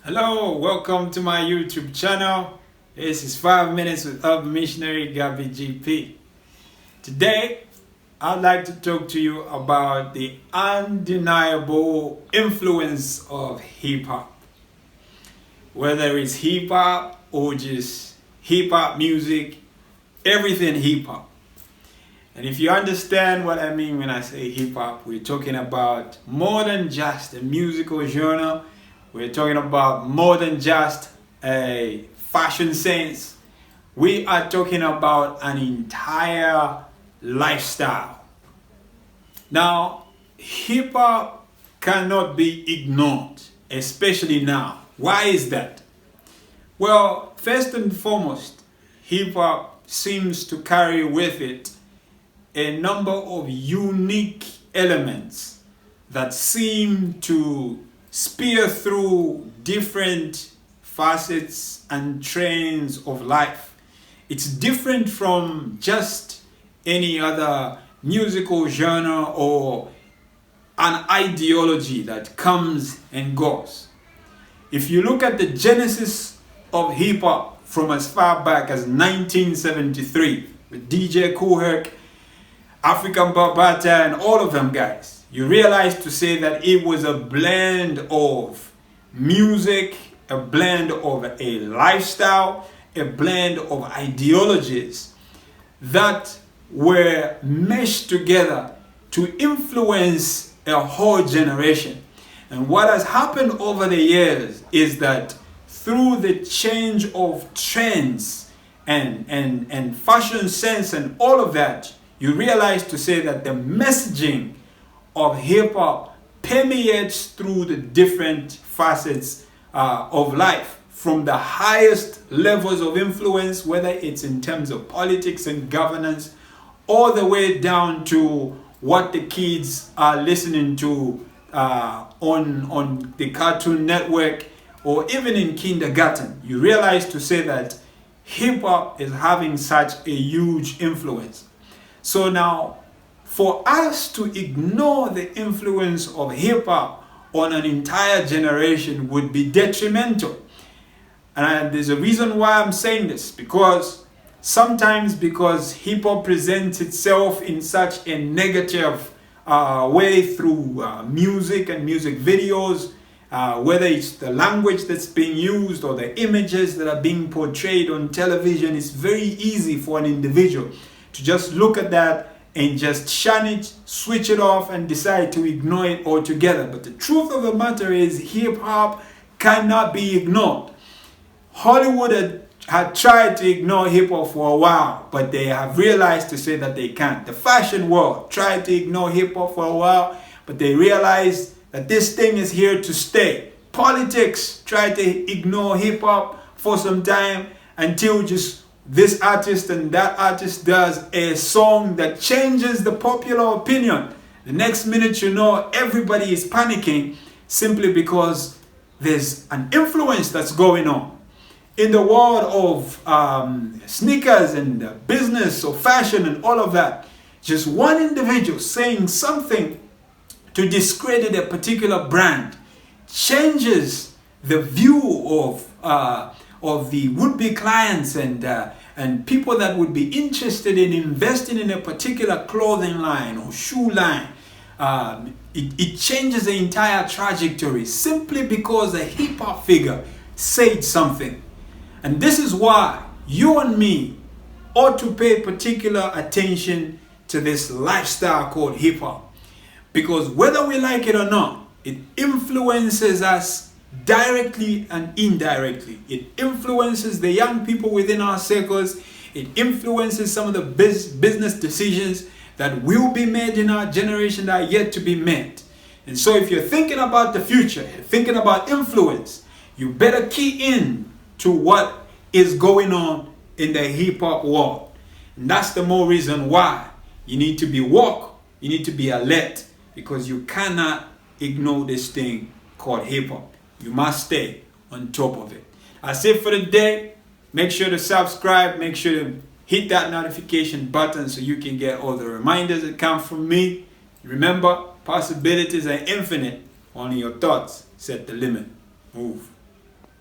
Hello, welcome to my YouTube channel. This is 5 Minutes with Urban Missionary Gabby GP. Today, I'd like to talk to you about the undeniable influence of hip hop. Whether it's hip hop or just hip hop music, everything hip hop. And if you understand what I mean when I say hip hop, we're talking about more than just a musical genre. We're talking about more than just a fashion sense. We are talking about an entire lifestyle. Now, hip hop cannot be ignored, especially now. Why is that? Well, first and foremost, hip hop seems to carry with it a number of unique elements that seem to spear through different facets and trains of life. It's different from just any other musical genre or an ideology that comes and goes. If you look at the genesis of hip hop from as far back as 1973 with DJ Kool Herc, African Bambaataa, and all of them guys, you realize to say that it was a blend of music, a blend of a lifestyle, a blend of ideologies that were meshed together to influence a whole generation. And what has happened over the years is that through the change of trends and fashion sense and all of that, you realize to say that the messaging of hip hop permeates through the different facets of life, from the highest levels of influence, whether it's in terms of politics and governance, all the way down to what the kids are listening to on the Cartoon Network or even in kindergarten. You realize to say that hip hop is having such a huge influence. So now, for us to ignore the influence of hip hop on an entire generation would be detrimental. And there's a reason why I'm saying this, because sometimes because hip hop presents itself in such a negative way through music and music videos, whether it's the language that's being used or the images that are being portrayed on television, it's very easy for an individual to just look at that and just shun it, switch it off, and decide to ignore it altogether. But the truth of the matter is, hip hop cannot be ignored. Hollywood had tried to ignore hip hop for a while, but they have realized to say that they can't. The fashion world tried to ignore hip hop for a while, but they realized that this thing is here to stay. Politics tried to ignore hip hop for some time until just this artist and that artist does a song that changes the popular opinion. The next minute, you know, everybody is panicking simply because there's an influence that's going on. In the world of sneakers and business or fashion and all of that, just one individual saying something to discredit a particular brand changes the view of the would-be clients and people that would be interested in investing in a particular clothing line or shoe line. It changes the entire trajectory simply because a hip-hop figure said something. And this is why you and me ought to pay particular attention to this lifestyle called hip-hop. Because whether we like it or not, it influences us directly and indirectly. It influences the young people within our circles. It influences some of the business decisions that will be made in our generation that are yet to be made. And so if you're thinking about the future, you're thinking about influence, you better key in to what is going on in the hip hop world. And that's the more reason why you need to be woke, you need to be alert, because you cannot ignore this thing called hip hop. You must stay on top of it. That's it for the day. Make sure to subscribe. Make sure to hit that notification button so you can get all the reminders that come from me. Remember, possibilities are infinite. Only your thoughts set the limit. Move.